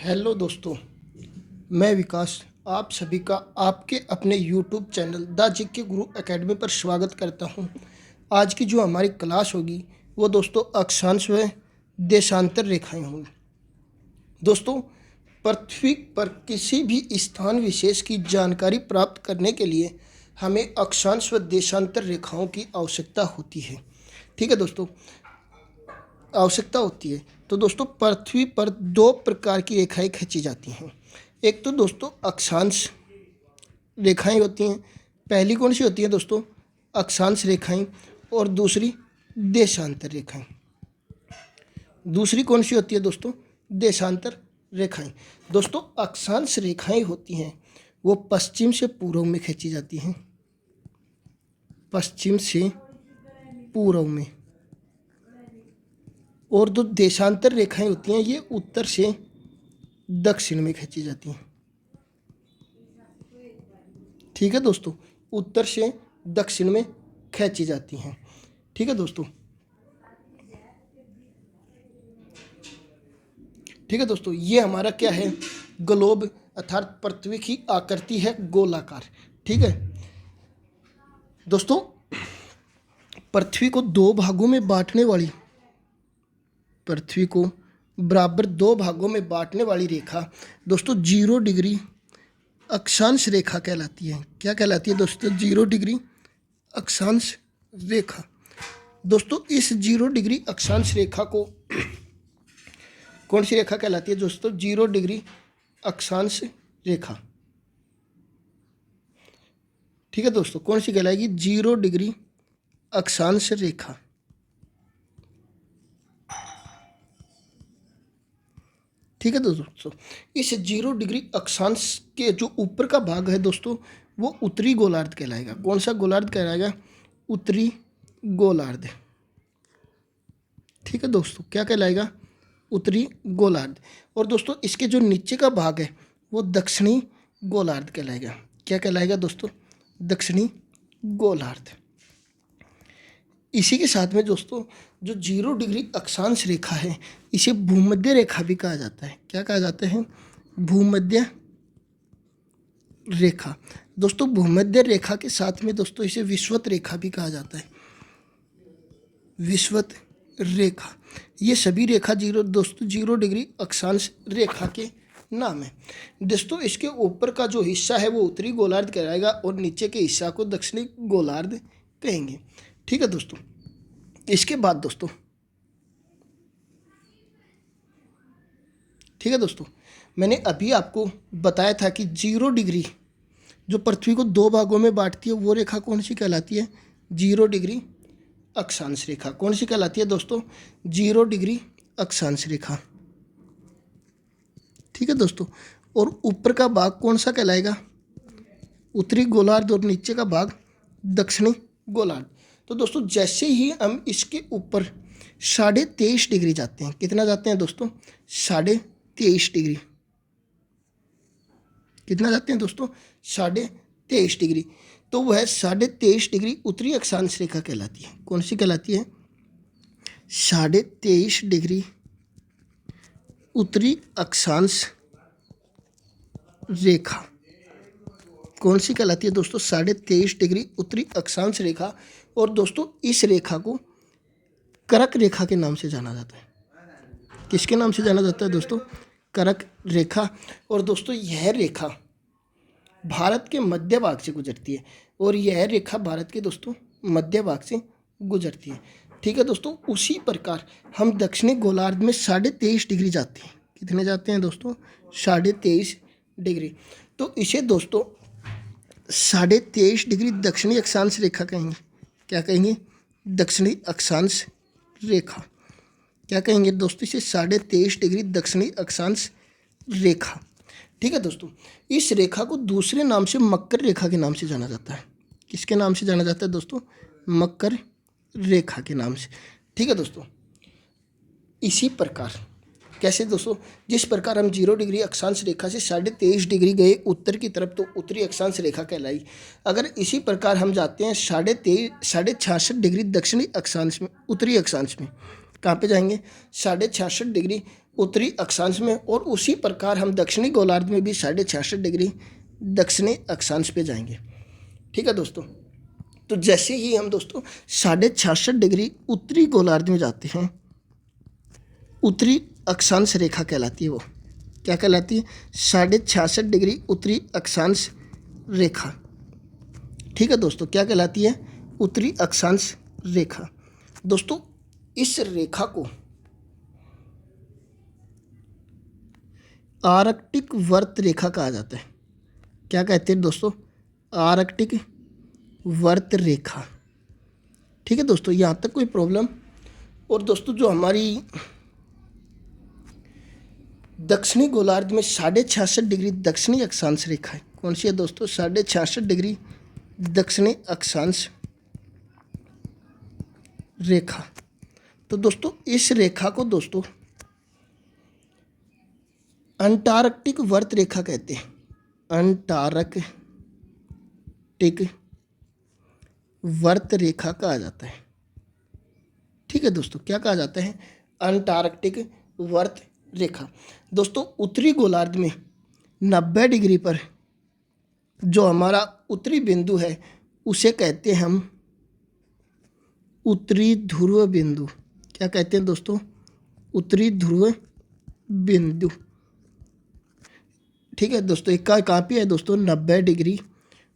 Hello दोस्तों, मैं विकास आप सभी का आपके अपने YouTube channel the GK Guru academy पर स्वागत करता हूं। आज की जो हमारी क्लास होगी वो दोस्तों अक्षांश व देशांतर रेखाएं होंगी। दोस्तों, पृथ्वी पर किसी भी स्थान विशेष की जानकारी प्राप्त करने के लिए हमें अक्षांश व देशांतर रेखाओं की आवश्यकता होती है। ठीक है दोस्तों, आवश्यकता होती है। तो दोस्तों, पृथ्वी पर दो प्रकार की रेखाएं खींची जाती हैं। एक तो दोस्तों अक्षांश रेखाएं होती हैं। पहली कौन सी होती है दोस्तों? अक्षांश रेखाएं। और दूसरी देशांतर रेखाएं। दूसरी कौन सी होती है दोस्तों? देशांतर रेखाएं। दोस्तों, अक्षांश रेखाएं होती हैं वो पश्चिम से पूर्व में खींची जाती हैं। पश्चिम से पूर्व में। और जो देशांतर रेखाएं होती हैं ये उत्तर से दक्षिण में खींची जाती हैं। ठीक है दोस्तों, उत्तर से दक्षिण में खींची जाती हैं। ठीक है दोस्तों, ठीक है दोस्तों, ये हमारा क्या है? ग्लोब अर्थात पृथ्वी की आकृति है गोलाकार। ठीक है दोस्तों, पृथ्वी को दो भागों में बांटने वाली पृथ्वी को बराबर दो भागों में बांटने वाली रेखा दोस्तों 0 डिग्री अक्षांश रेखा कहलाती है। क्या कहलाती है दोस्तों? 0 डिग्री अक्षांश रेखा। दोस्तों, इस 0 डिग्री अक्षांश रेखा को कौन सी रेखा कहलाती है दोस्तों? 0 डिग्री अक्षांश रेखा। ठीक है दोस्तों, कौन सी कहलाएगी? 0 डिग्री अक्षांश रेखा। ठीक है दोस्तों, इस 0 डिग्री अक्षांश के जो ऊपर का भाग है दोस्तों वो उत्तरी गोलार्ध कहलाएगा। कौन सा गोलार्ध कहलाएगा? उत्तरी गोलार्ध। ठीक है दोस्तों, क्या कहलाएगा? उत्तरी गोलार्ध। और दोस्तों, इसके जो नीचे का भाग है वो दक्षिणी गोलार्ध कहलाएगा। क्या कहलाएगा दोस्तों? दक्षिणी गोलार्ध। इसी के साथ में दोस्तों जो 0 डिग्री अक्षांश रेखा है इसे भूमध्य रेखा भी कहा जाता है। क्या कहा जाता है? भूमध्य रेखा। दोस्तों, भूमध्य रेखा के साथ में दोस्तों इसे विषुवत रेखा भी कहा जाता है। विषुवत रेखा। ये सभी रेखा 0 डिग्री अक्षांश रेखा के नाम है। दोस्तों, इसके ऊपर का जो हिस्सा है वो उत्तरी गोलार्ध कहलाएगा और नीचे के हिस्सा को दक्षिणी गोलार्ध कहेंगे। ठीक है दोस्तों, इसके बाद दोस्तों ठीक है दोस्तों, मैंने अभी आपको बताया था कि 0 डिग्री जो पृथ्वी को दो भागों में बांटती है वो रेखा कौन सी कहलाती है? 0 डिग्री अक्षांश रेखा। कौन सी कहलाती है दोस्तों? 0 डिग्री अक्षांश रेखा। ठीक है दोस्तों, और ऊपर का भाग कौन सा कहलाएगा? उत्तरी गोलार्ध और नीचे का भाग दक्षिणी गोलार्ध। तो दोस्तों, जैसे ही हम इसके ऊपर 23.5 डिग्री जाते हैं, कितना जाते हैं दोस्तों? 23.5 डिग्री। कितना जाते हैं दोस्तों? 23.5 डिग्री। तो वह 23.5 डिग्री उत्तरी अक्षांश रेखा कहलाती है। कौन सी कहलाती है? 23.5 डिग्री उत्तरी अक्षांश रेखा। कौन सी कहलाती है दोस्तों? 23.5 डिग्री उत्तरी अक्षांश रेखा। और दोस्तों, इस रेखा को कर्क रेखा के नाम से जाना जाता है। किसके नाम से जाना जाता है दोस्तों? कर्क रेखा। और दोस्तों, यह रेखा भारत के मध्य भाग से गुजरती है। और यह रेखा भारत के दोस्तों मध्य भाग से गुजरती है। ठीक है दोस्तों, उसी प्रकार हम दक्षिणी गोलार्ध में 23.5 डिग्री जाते हैं। कितने जाते हैं दोस्तों? 23.5 डिग्री। तो इसे दोस्तों 23.5 डिग्री दक्षिणी अक्षांश रेखा कहेंगे। क्या कहेंगे? दक्षिणी अक्षांश रेखा। क्या कहेंगे दोस्तों? इसे 23.5 डिग्री दक्षिणी अक्षांश रेखा। ठीक है दोस्तों, इस रेखा को दूसरे नाम से मकर रेखा के नाम से जाना जाता है। किसके नाम से जाना जाता है दोस्तों? मकर रेखा के नाम से। ठीक है दोस्तों, इसी प्रकार कैसे दोस्तों? जिस प्रकार हम 0 डिग्री अक्षांश रेखा से 23.5 डिग्री गए उत्तर की तरफ तो उत्तरी अक्षांश रेखा कहलाई। अगर इसी प्रकार हम जाते हैं 66.5 डिग्री दक्षिणी अक्षांश में, उत्तरी अक्षांश में, कहाँ पे जाएंगे? 66.5 डिग्री उत्तरी अक्षांश में, और उसी प्रकार हम दक्षिणी गोलार्ध में भी 66.5 डिग्री दक्षिणी अक्षांश पे जाएंगे। ठीक है दोस्तों, तो जैसे ही हम दोस्तों 66.5 डिग्री उत्तरी गोलार्ध में जाते हैं, उत्तरी अक्षांश रेखा कहलाती है। वो क्या कहलाती है? 66.5 डिग्री उत्तरी अक्षांश रेखा। ठीक है दोस्तों, क्या कहलाती है? उत्तरी अक्षांश रेखा। दोस्तों इस रेखा को आर्कटिक वर्त रेखा कहा जाता है। क्या कहते हैं दोस्तों? आर्कटिक वर्त रेखा। ठीक है दोस्तों, यहाँ तक कोई प्रॉब्लम? और दोस्तों जो हमारी दक्षिणी गोलार्ध में 66.5 डिग्री दक्षिणी अक्षांश रेखा है, कौन सी है दोस्तों? 66.5 डिग्री दक्षिणी अक्षांश रेखा। तो दोस्तों इस रेखा को दोस्तों अंटार्कटिक वर्त रेखा कहते हैं। अंटार्कटिक वर्त रेखा कहा जाता है। ठीक है दोस्तों, क्या कहा जाता है? अंटार्कटिक वर्त रेखा। दोस्तों उत्तरी गोलार्ध में 90 डिग्री पर जो हमारा उत्तरी बिंदु है उसे कहते हैं हम उत्तरी ध्रुव बिंदु। क्या कहते हैं दोस्तों? उत्तरी ध्रुव बिंदु। ठीक है दोस्तों, एक कहाँ पे है दोस्तों? 90 डिग्री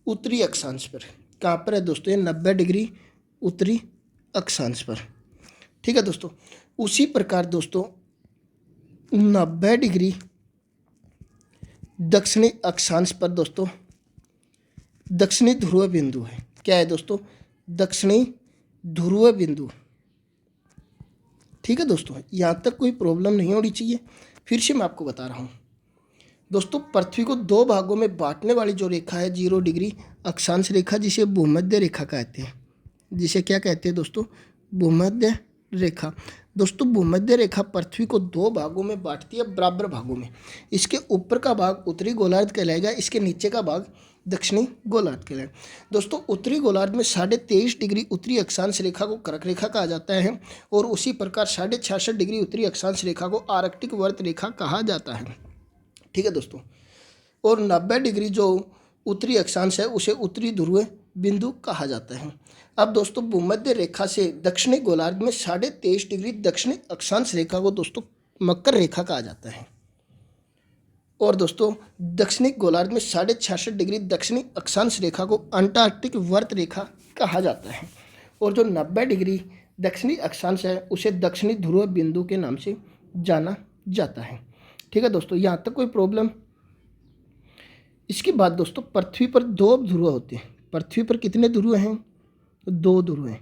उत्तरी अक्षांश पर। कहाँ पर है दोस्तों? ये 90 डिग्री उत्तरी अक्षांश पर। ठीक है दोस्तों, उसी प्रकार दोस्तों 90 डिग्री दक्षिणी अक्षांश पर दोस्तों दक्षिणी ध्रुव बिंदु है। क्या है दोस्तों? दक्षिणी ध्रुव बिंदु। ठीक है दोस्तों, यहाँ तक कोई प्रॉब्लम नहीं होनी चाहिए। फिर से मैं आपको बता रहा हूँ दोस्तों, पृथ्वी को दो भागों में बांटने वाली जो रेखा है 0 डिग्री अक्षांश रेखा, जिसे भूमध्य रेखा कहते हैं। जिसे क्या कहते हैं दोस्तों? भूमध्य रेखा। दोस्तों भूमध्य रेखा पृथ्वी को दो भागों में बांटती है, बराबर भागों में। इसके ऊपर का भाग उत्तरी गोलार्ध कहलाएगा, इसके नीचे का भाग दक्षिणी गोलार्ध कहलाएगा। दोस्तों उत्तरी गोलार्ध में 23.5 डिग्री उत्तरी अक्षांश रेखा को कर्क रेखा कहा जाता है, और उसी प्रकार 66.5 डिग्री उत्तरी अक्षांश रेखा को आर्कटिक वर्त रेखा कहा जाता है। ठीक है दोस्तों, और 90 डिग्री जो उत्तरी अक्षांश है उसे उत्तरी ध्रुव बिंदु कहा जाता है। अब दोस्तों भूमध्य रेखा से दक्षिणी गोलार्ध में 23.5 डिग्री दक्षिणी अक्षांश रेखा को दोस्तों मकर रेखा कहा जाता है, और दोस्तों दक्षिणी गोलार्ध में 66.5 डिग्री दक्षिणी अक्षांश रेखा को अंटार्कटिक वर्त रेखा कहा जाता है, और जो 90 डिग्री दक्षिणी अक्षांश है उसे दक्षिणी ध्रुव बिंदु के नाम से जाना जाता है। ठीक है दोस्तों, यहाँ तक कोई प्रॉब्लम? इसके बाद दोस्तों पृथ्वी पर दो ध्रुव होते हैं। पृथ्वी पर कितने ध्रुव हैं? 2 ध्रुव हैं।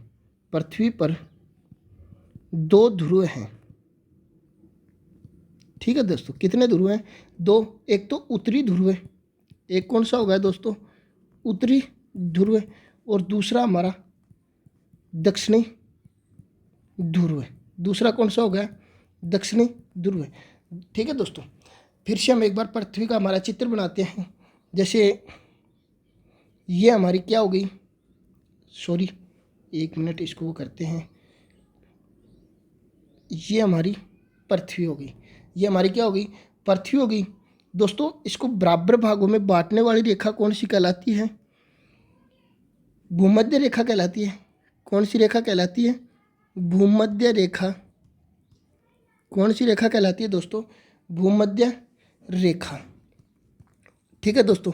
पृथ्वी पर 2 ध्रुव हैं। ठीक है दोस्तों, कितने ध्रुव हैं? 2। एक तो उत्तरी ध्रुव है, एक कौन सा होगा दोस्तों? उत्तरी ध्रुव है, और दूसरा हमारा दक्षिणी ध्रुव है। दूसरा कौन सा होगा? दक्षिणी ध्रुव है। ठीक है दोस्तों, फिर से हम एक बार पृथ्वी का हमारा चित्र बनाते हैं। जैसे ये हमारी क्या हो गई? सॉरी, 1 मिनट, इसको करते हैं। ये हमारी पृथ्वी हो गई। ये हमारी क्या हो गई? पृथ्वी हो गई। दोस्तों इसको बराबर भागों में बांटने वाली रेखा कौन सी कहलाती है? भूमध्य रेखा कहलाती है। कौन सी रेखा कहलाती है? भूमध्य रेखा। कौन सी रेखा कहलाती है दोस्तों? भूमध्य रेखा। ठीक है दोस्तों,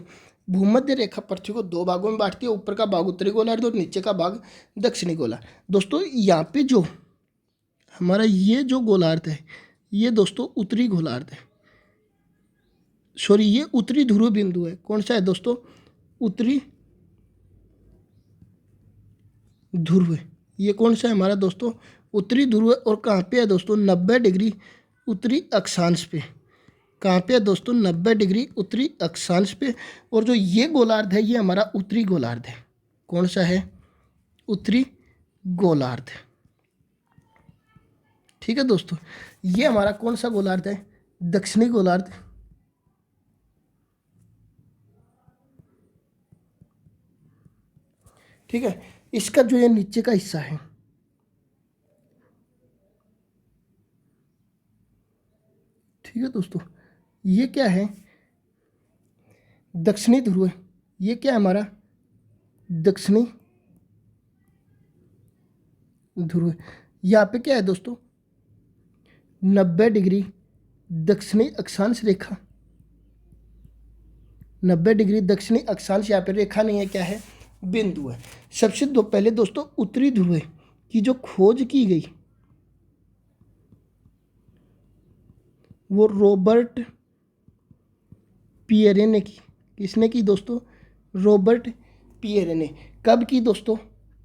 भूमध्य रेखा पृथ्वी को 2 भागों में बांटती है, ऊपर का भाग उत्तरी गोलार्ध और नीचे का भाग दक्षिणी गोलार्ध। दोस्तों यहाँ पे जो हमारा ये जो गोलार्ध है ये दोस्तों उत्तरी गोलार्ध है, सॉरी ये उत्तरी ध्रुव बिंदु है। कौन सा है दोस्तों? उत्तरी ध्रुव। ये कौन सा है हमारा दोस्तों? उत्तरी ध्रुव। और कहाँ पे है दोस्तों? 90 डिग्री उत्तरी अक्षांश पे। कहाँ पे है दोस्तों? 90 डिग्री उत्तरी अक्षांश पे। और जो ये गोलार्ध है ये हमारा उत्तरी गोलार्ध है। कौन सा है? उत्तरी गोलार्ध। ठीक है दोस्तों, ये हमारा कौन सा गोलार्ध है? दक्षिणी गोलार्ध। ठीक है, इसका जो ये नीचे का हिस्सा है ठीक है दोस्तों, ये क्या है, दक्षिणी ध्रुव है। ये क्या है हमारा दक्षिणी ध्रुव है। यहाँ पे क्या है दोस्तों 90 डिग्री दक्षिणी अक्षांश रेखा, 90 डिग्री दक्षिणी अक्षांश यहाँ पे रेखा नहीं है, क्या है बिंदु है। सबसे पहले दोस्तों उत्तरी ध्रुव की जो खोज की गई वो रॉबर्ट पियरे ने की। किसने की दोस्तों, रॉबर्ट पियरे ने। कब की दोस्तों,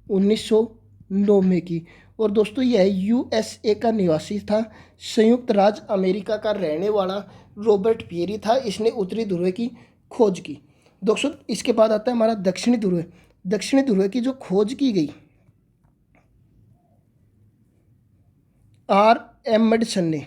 1909 में की। और दोस्तों यह यूएसए का निवासी था, संयुक्त राज्य अमेरिका का रहने वाला रॉबर्ट पियरे था। इसने उत्तरी ध्रुव की खोज की। दोस्तों इसके बाद आता है हमारा दक्षिणी ध्रुव। दक्षिणी ध्रुव की जो खोज की गई आर एमंडसन ने।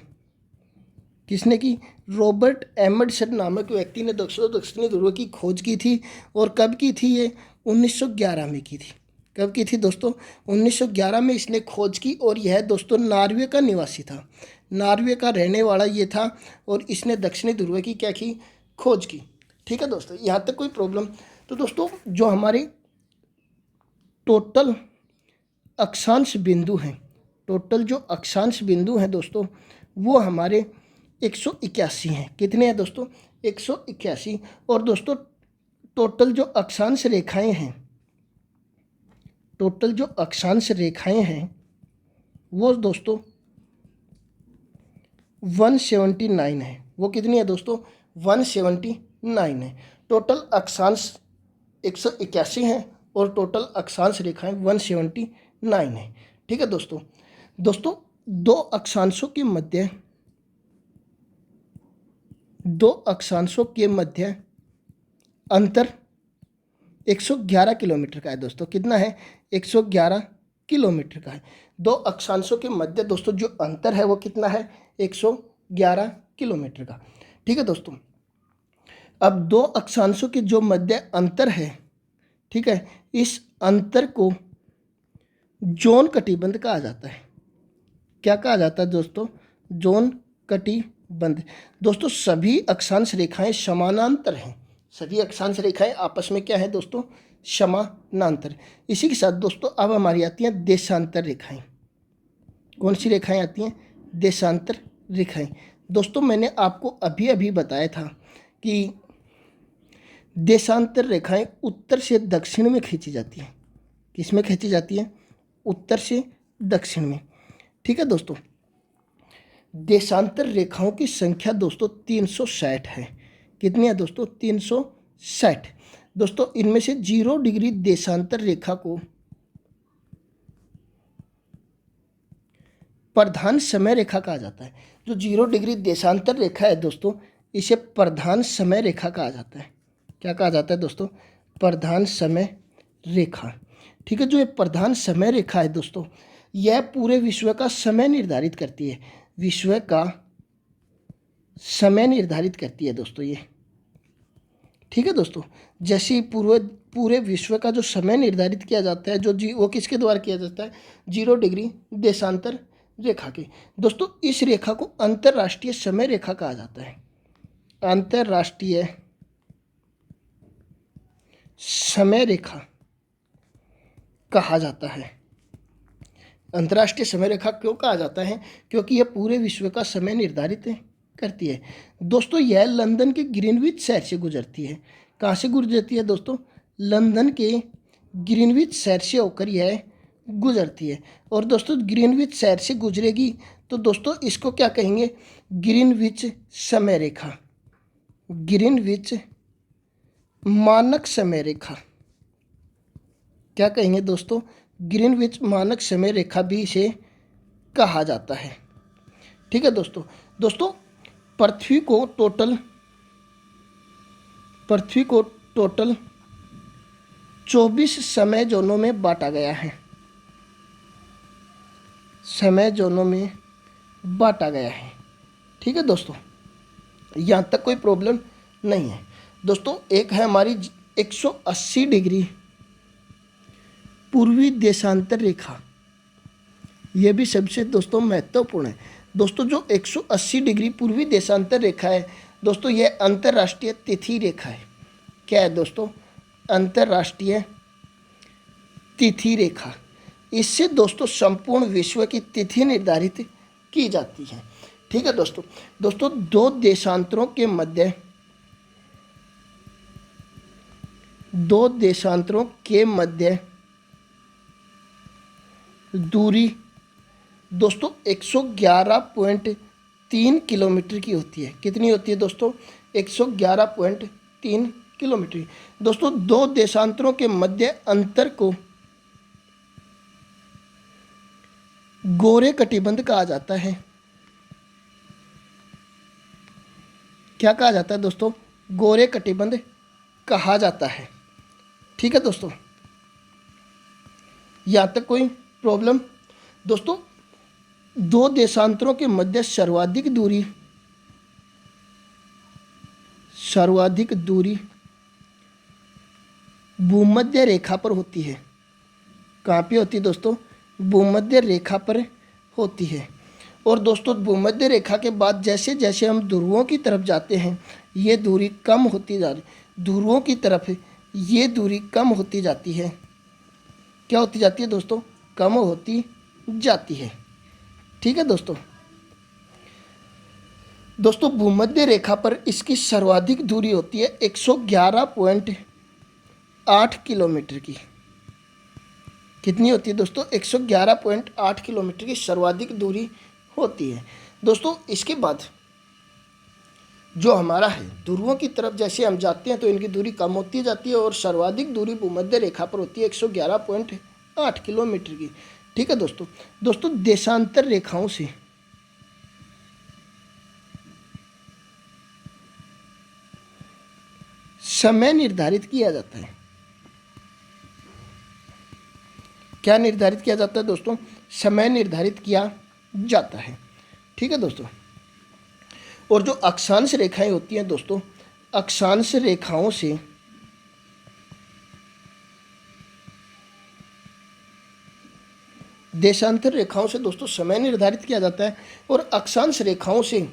किसने की, रॉबर्ट एमंडसन नामक व्यक्ति ने दोस्तों दक्षिणी ध्रुव की खोज की थी। और कब की थी ये, 1911 में की थी। कब की थी दोस्तों, 1911 में इसने खोज की। और यह दोस्तों नॉर्वे का निवासी था, नॉर्वे का रहने वाला ये था। और इसने दक्षिणी ध्रुव की क्या की, खोज की। ठीक है दोस्तों, यहाँ तक कोई प्रॉब्लम। तो दोस्तों जो हमारे टोटल अक्षांश बिंदु हैं, टोटल जो अक्षांश बिंदु हैं दोस्तों वो हमारे 181 हैं। कितने हैं दोस्तों, 181। और दोस्तों टोटल जो अक्षांश रेखाएं हैं, टोटल जो अक्षांश रेखाएं हैं वो दोस्तों 179 है। वो कितनी है दोस्तों, 179 है। टोटल अक्षांश 181 हैं और टोटल अक्षांश रेखाएं 179 है। ठीक है दोस्तों। दोस्तों दो अक्षांशों के मध्य अंतर 111 किलोमीटर का है दोस्तों। कितना है, 111 किलोमीटर का है। दो अक्षांशों के मध्य दोस्तों जो अंतर है वो कितना है, 111 किलोमीटर का। ठीक है दोस्तों। अब दो अक्षांशों के जो मध्य अंतर है, ठीक है, इस अंतर को जोन कटिबंध कहा जाता है। क्या कहा जाता है दोस्तों, जोन कटिबंध। दोस्तों सभी अक्षांश रेखाएं समानांतर हैं, सभी अक्षांश रेखाएं आपस में क्या है दोस्तों, समानांतर। इसी के साथ दोस्तों अब हमारी आती हैं देशांतर रेखाएं। कौन सी रेखाएं आती हैं, देशांतर रेखाएं। दोस्तों मैंने आपको अभी अभी बताया था कि देशांतर रेखाएं उत्तर से दक्षिण में खींची जाती हैं। किस में खींची जाती हैं, उत्तर से दक्षिण में। ठीक है दोस्तों। देशांतर रेखाओं की संख्या दोस्तों 360 है। कितनी है दोस्तों, 360। दोस्तों इनमें से 0 डिग्री देशांतर रेखा को प्रधान समय रेखा कहा जाता है। जो 0 डिग्री देशांतर रेखा है दोस्तों इसे प्रधान समय रेखा कहा जाता है। क्या कहा जाता है दोस्तों, प्रधान समय रेखा। ठीक है। जो ये प्रधान समय रेखा है दोस्तों यह पूरे विश्व का समय निर्धारित करती है, विश्व का समय निर्धारित करती है दोस्तों ये। ठीक है दोस्तों। जैसे ही पूरे विश्व का जो समय निर्धारित किया जाता है वो किसके द्वारा किया जाता है, 0 डिग्री देशांतर रेखा के। दोस्तों इस रेखा को अंतर्राष्ट्रीय समय रेखा कहा जाता है, अंतर्राष्ट्रीय समय रेखा कहा जाता है। अंतर्राष्ट्रीय समय रेखा क्यों कहा जाता है, क्योंकि यह पूरे विश्व का समय निर्धारित करती है। दोस्तों यह लंदन के ग्रीनविच शहर से गुजरती है। कहाँ से गुजरती है दोस्तों, लंदन के ग्रीनविच शहर से होकर यह गुजरती है। और दोस्तों ग्रीनविच शहर से गुजरेगी तो दोस्तों इसको क्या कहेंगे, ग्रीनविच समय रेखा, ग्रीनविच मानक समय रेखा। क्या कहेंगे दोस्तों, ग्रीनविच मानक समय रेखा भी इसे कहा जाता है। ठीक है दोस्तों। दोस्तों पृथ्वी को टोटल 24 समय जोनों में बांटा गया है, समय जोनों में बांटा गया है। ठीक है दोस्तों, यहाँ तक कोई प्रॉब्लम नहीं है। दोस्तों एक है हमारी 180 डिग्री पूर्वी देशांतर रेखा, यह भी सबसे दोस्तों महत्वपूर्ण है। दोस्तों जो 180 डिग्री पूर्वी देशांतर रेखा है दोस्तों, यह अंतर्राष्ट्रीय तिथि रेखा है। क्या है दोस्तों? अंतर्राष्ट्रीय तिथि रेखा। इससे दोस्तों संपूर्ण विश्व की तिथि निर्धारित की जाती है। ठीक है दोस्तों। दोस्तों दो देशांतरों के मध्य दूरी दोस्तों 111.3 किलोमीटर की होती है। कितनी होती है दोस्तों? 111.3 किलोमीटर। दोस्तों दो देशांतरों के मध्य अंतर को गोरे कटिबंध कहा जाता है। क्या कहा जाता है दोस्तों? गोरे कटिबंध कहा जाता है। ठीक है दोस्तों, यहाँ तक कोई प्रॉब्लम? दोस्तों दो देशांतरों के मध्य सर्वाधिक दूरी भूमध्य रेखा पर होती है। कहाँ पे होती है दोस्तों? भूमध्य रेखा पर होती है। और दोस्तों भूमध्य रेखा के बाद जैसे जैसे हम ध्रुवों की तरफ जाते हैं, ये दूरी कम होती जा रही, ध्रुवों की तरफ ये दूरी कम होती जाती है। क्या होती जाती है दोस्तों? कम होती जाती है। ठीक है दोस्तों। दोस्तों भूमध्य रेखा पर इसकी सर्वाधिक दूरी होती है 111.8 किलोमीटर की। कितनी होती है दोस्तों? 111.8 किलोमीटर की सर्वाधिक दूरी होती है। दोस्तों इसके बाद जो हमारा है, ध्रुवों की तरफ जैसे हम जाते हैं तो इनकी दूरी कम होती जाती है और सर्वाधिक दूरी भूमध्य रेखा पर होती है 111.8 किलोमीटर की। ठीक है दोस्तों। दोस्तों देशांतर रेखाओं से समय निर्धारित किया जाता है। क्या निर्धारित किया जाता है दोस्तों? समय निर्धारित किया जाता है। ठीक है दोस्तों। और जो अक्षांश रेखाएं होती हैं दोस्तों, अक्षांश रेखाओं से देशांतर रेखाओं से दोस्तों समय निर्धारित किया जाता है और अक्षांश रेखाओं से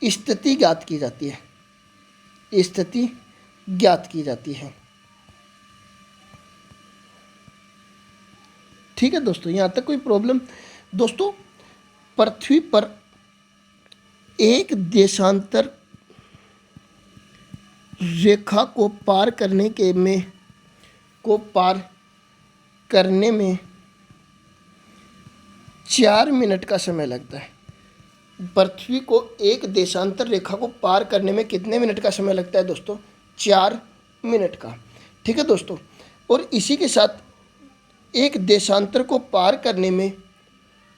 स्थिति ज्ञात की जाती है। स्थिति ज्ञात की जाती है। ठीक है दोस्तों, यहाँ तक कोई प्रॉब्लम? दोस्तों पृथ्वी पर एक देशांतर रेखा को पार करने में 4 मिनट का समय लगता है। पृथ्वी को एक देशांतर रेखा को पार करने में कितने मिनट का समय लगता है दोस्तों? 4 मिनट का। ठीक है दोस्तों। और इसी के साथ एक देशांतर को पार करने में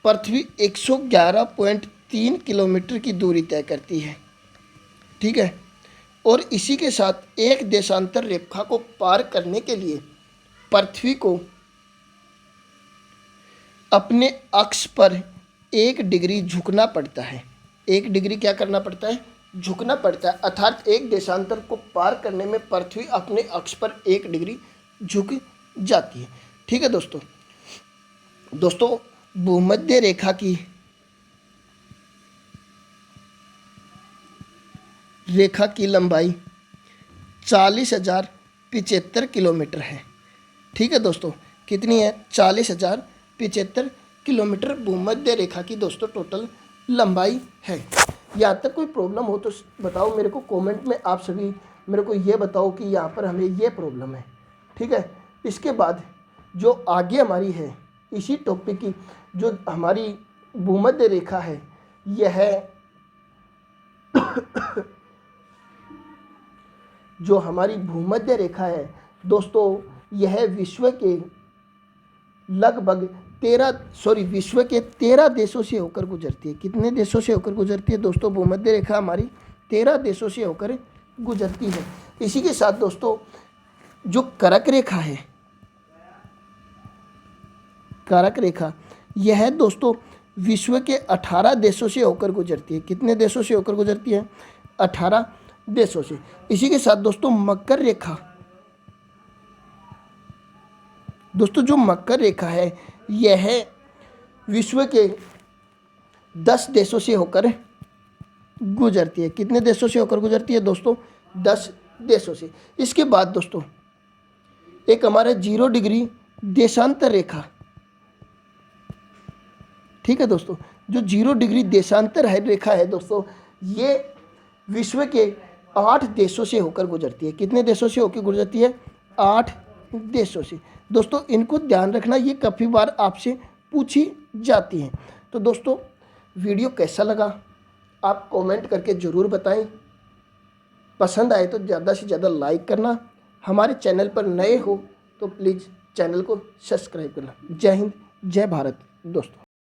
पृथ्वी 111.3 किलोमीटर की दूरी तय करती है। ठीक है। और इसी के साथ एक देशांतर रेखा को पार करने के लिए पृथ्वी को अपने अक्ष पर 1 डिग्री झुकना पड़ता है। 1 डिग्री क्या करना पड़ता है? झुकना पड़ता है। अर्थात एक देशांतर को पार करने में पृथ्वी अपने अक्ष पर 1 डिग्री झुक जाती है। ठीक है दोस्तों। दोस्तों भूमध्य रेखा की लंबाई 40,075 किलोमीटर है। ठीक है दोस्तों। कितनी है? 40,075 किलोमीटर भूमध्य रेखा की दोस्तों टोटल लंबाई है। यहाँ तक कोई प्रॉब्लम हो तो बताओ मेरे को कमेंट में। आप सभी मेरे को ये बताओ कि यहाँ पर हमें ये प्रॉब्लम है। ठीक है। इसके बाद जो आगे हमारी है इसी टॉपिक की, जो हमारी भूमध्य रेखा है, यह जो हमारी भूमध्य रेखा है दोस्तों, यह विश्व के लगभग 13 देशों से होकर गुजरती है। कितने देशों से होकर गुजरती है दोस्तों? भूमध्य रेखा हमारी 13 देशों से होकर गुजरती है। इसी के साथ दोस्तों जो कर्क रेखा है, कर्क रेखा, यह दोस्तों विश्व के 18 देशों से होकर गुजरती है। कितने देशों से होकर गुजरती है? 18 देशों से। इसी के साथ दोस्तों मकर रेखा, दोस्तों जो मकर रेखा है यह विश्व के 10 देशों से होकर गुजरती है। कितने देशों से होकर गुजरती है दोस्तों? 10 देशों से। इसके बाद दोस्तों एक हमारा 0 डिग्री देशांतर रेखा, ठीक है दोस्तों, जो 0 डिग्री देशांतर है रेखा है दोस्तों, ये विश्व के 8 देशों से होकर गुजरती है। कितने देशों से होकर गुजरती है? 8 देशों से। दोस्तों इनको ध्यान रखना, ये काफ़ी बार आपसे पूछी जाती हैं। तो दोस्तों वीडियो कैसा लगा आप कमेंट करके ज़रूर बताएं। पसंद आए तो ज़्यादा से ज़्यादा लाइक करना। हमारे चैनल पर नए हो तो प्लीज़ चैनल को सब्सक्राइब करना। जय हिंद, जय भारत दोस्तों।